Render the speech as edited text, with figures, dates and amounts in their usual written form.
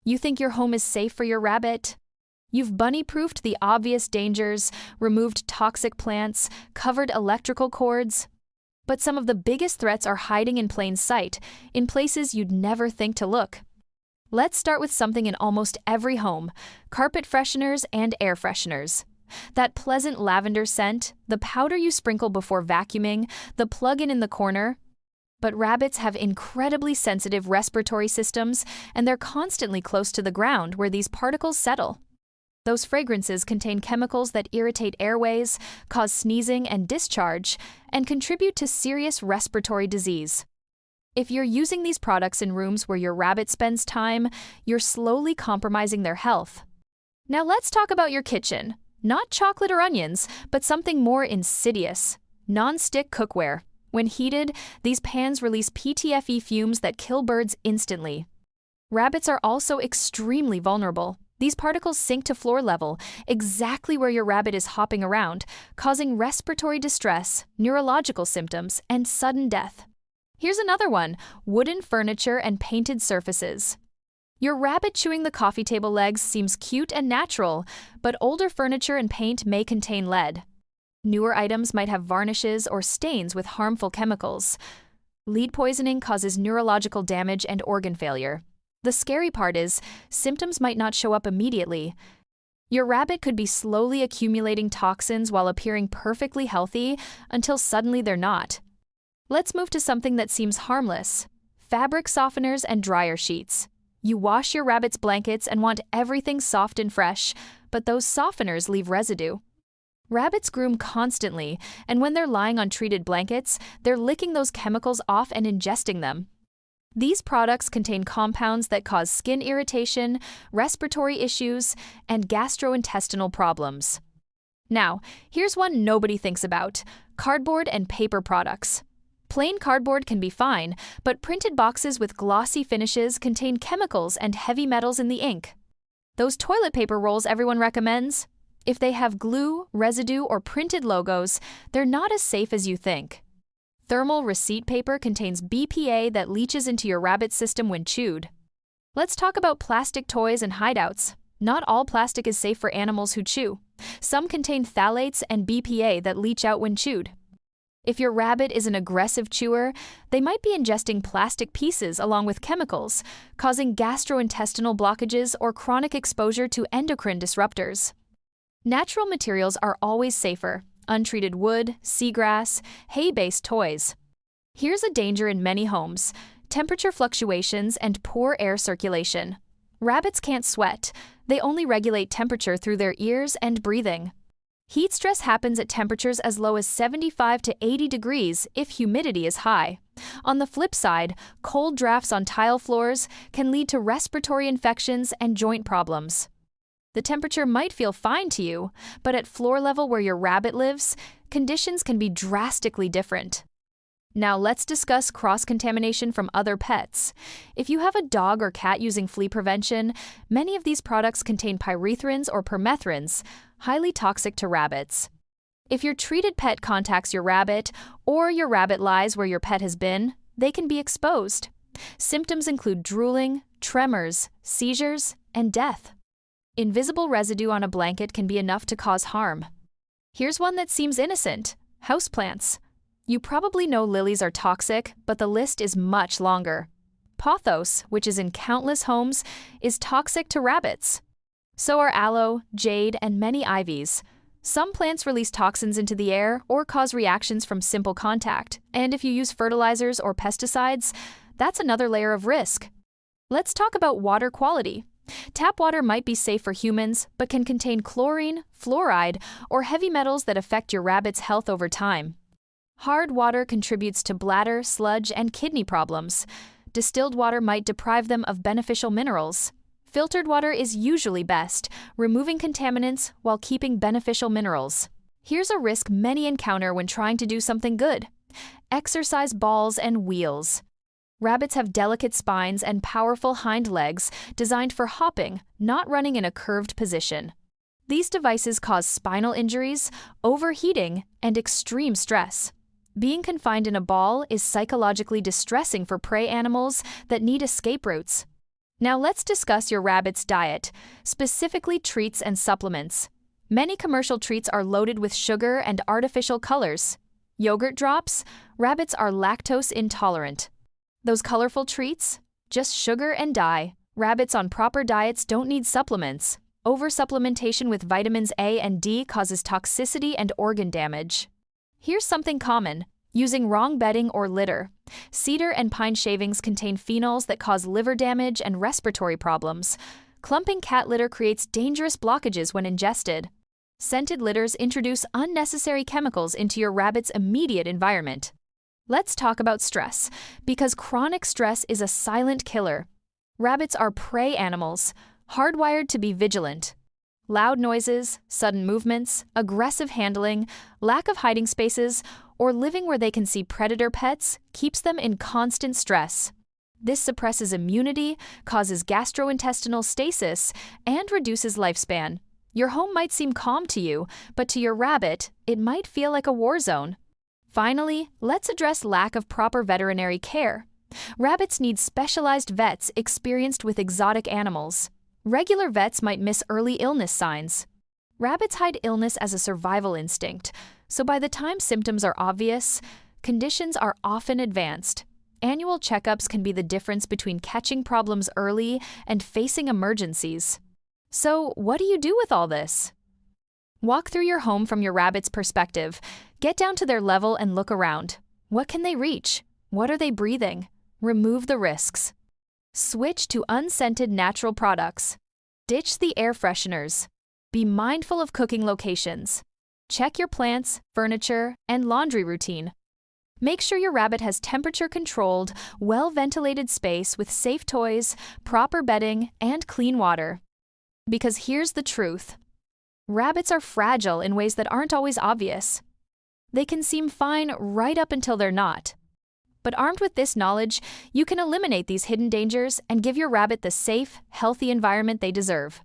You think your home is safe for your rabbit? You've bunny-proofed the obvious dangers, removed toxic plants, covered electrical cords. But some of the biggest threats are hiding in plain sight, in places you'd never think to look. Let's start with something in almost every home: carpet fresheners and air fresheners. That pleasant lavender scent, the powder you sprinkle before vacuuming, the plug-in in the corner. But rabbits have incredibly sensitive respiratory systems, and they're constantly close to the ground where these particles settle. Those fragrances contain chemicals that irritate airways, cause sneezing and discharge, and contribute to serious respiratory disease. If you're using these products in rooms where your rabbit spends time, you're slowly compromising their health. Now let's talk about your kitchen. Not chocolate or onions, but something more insidious: non-stick cookware. When heated, these pans release PTFE fumes that kill birds instantly. Rabbits are also extremely vulnerable. These particles sink to floor level, exactly where your rabbit is hopping around, causing respiratory distress, neurological symptoms, and sudden death. Here's another one: wooden furniture and painted surfaces. Your rabbit chewing the coffee table legs seems cute and natural, but older furniture and paint may contain lead. Newer items might have varnishes or stains with harmful chemicals. Lead poisoning causes neurological damage and organ failure. The scary part is, symptoms might not show up immediately. Your rabbit could be slowly accumulating toxins while appearing perfectly healthy until suddenly they're not. Let's move to something that seems harmless: fabric softeners and dryer sheets. You wash your rabbit's blankets and want everything soft and fresh, but those softeners leave residue. Rabbits groom constantly, and when they're lying on treated blankets, they're licking those chemicals off and ingesting them. These products contain compounds that cause skin irritation, respiratory issues, and gastrointestinal problems. Now, here's one nobody thinks about: cardboard and paper products. Plain cardboard can be fine, but printed boxes with glossy finishes contain chemicals and heavy metals in the ink. Those toilet paper rolls everyone recommends? If they have glue, residue, or printed logos, they're not as safe as you think. Thermal receipt paper contains BPA that leaches into your rabbit's system when chewed. Let's talk about plastic toys and hideouts. Not all plastic is safe for animals who chew. Some contain phthalates and BPA that leach out when chewed. If your rabbit is an aggressive chewer, they might be ingesting plastic pieces along with chemicals, causing gastrointestinal blockages or chronic exposure to endocrine disruptors. Natural materials are always safer: untreated wood, seagrass, hay-based toys. Here's a danger in many homes: temperature fluctuations and poor air circulation. Rabbits can't sweat. They only regulate temperature through their ears and breathing. Heat stress happens at temperatures as low as 75 to 80 degrees if humidity is high. On the flip side, cold drafts on tile floors can lead to respiratory infections and joint problems. The temperature might feel fine to you, but at floor level where your rabbit lives, conditions can be drastically different. Now let's discuss cross-contamination from other pets. If you have a dog or cat using flea prevention, many of these products contain pyrethrins or permethrins, highly toxic to rabbits. If your treated pet contacts your rabbit, or your rabbit lies where your pet has been, they can be exposed. Symptoms include drooling, tremors, seizures, and death. Invisible residue on a blanket can be enough to cause harm. Here's one that seems innocent: houseplants. You probably know lilies are toxic, but the list is much longer. Pothos, which is in countless homes, is toxic to rabbits. So are aloe, jade, and many ivies. Some plants release toxins into the air or cause reactions from simple contact, and if you use fertilizers or pesticides, that's another layer of risk. Let's talk about water quality. Tap water might be safe for humans, but can contain chlorine, fluoride, or heavy metals that affect your rabbit's health over time. Hard water contributes to bladder, sludge, and kidney problems. Distilled water might deprive them of beneficial minerals. Filtered water is usually best, removing contaminants while keeping beneficial minerals. Here's a risk many encounter when trying to do something good: exercise balls and wheels. Rabbits have delicate spines and powerful hind legs designed for hopping, not running in a curved position. These devices cause spinal injuries, overheating, and extreme stress. Being confined in a ball is psychologically distressing for prey animals that need escape routes. Now let's discuss your rabbit's diet, specifically treats and supplements. Many commercial treats are loaded with sugar and artificial colors. Yogurt drops? Rabbits are lactose intolerant. Those colorful treats? Just sugar and dye. Rabbits on proper diets don't need supplements. Oversupplementation with vitamins A and D causes toxicity and organ damage. Here's something common: using wrong bedding or litter. Cedar and pine shavings contain phenols that cause liver damage and respiratory problems. Clumping cat litter creates dangerous blockages when ingested. Scented litters introduce unnecessary chemicals into your rabbit's immediate environment. Let's talk about stress, because chronic stress is a silent killer. Rabbits are prey animals, hardwired to be vigilant. Loud noises, sudden movements, aggressive handling, lack of hiding spaces, or living where they can see predator pets keeps them in constant stress. This suppresses immunity, causes gastrointestinal stasis, and reduces lifespan. Your home might seem calm to you, but to your rabbit, it might feel like a war zone. Finally, let's address lack of proper veterinary care. Rabbits need specialized vets experienced with exotic animals. Regular vets might miss early illness signs. Rabbits hide illness as a survival instinct, so by the time symptoms are obvious, conditions are often advanced. Annual checkups can be the difference between catching problems early and facing emergencies. So, what do you do with all this? Walk through your home from your rabbit's perspective. Get down to their level and look around. What can they reach? What are they breathing? Remove the risks. Switch to unscented natural products. Ditch the air fresheners. Be mindful of cooking locations. Check your plants, furniture, and laundry routine. Make sure your rabbit has temperature-controlled, well-ventilated space with safe toys, proper bedding, and clean water. Because here's the truth. Rabbits are fragile in ways that aren't always obvious. They can seem fine right up until they're not. But armed with this knowledge, you can eliminate these hidden dangers and give your rabbit the safe, healthy environment they deserve.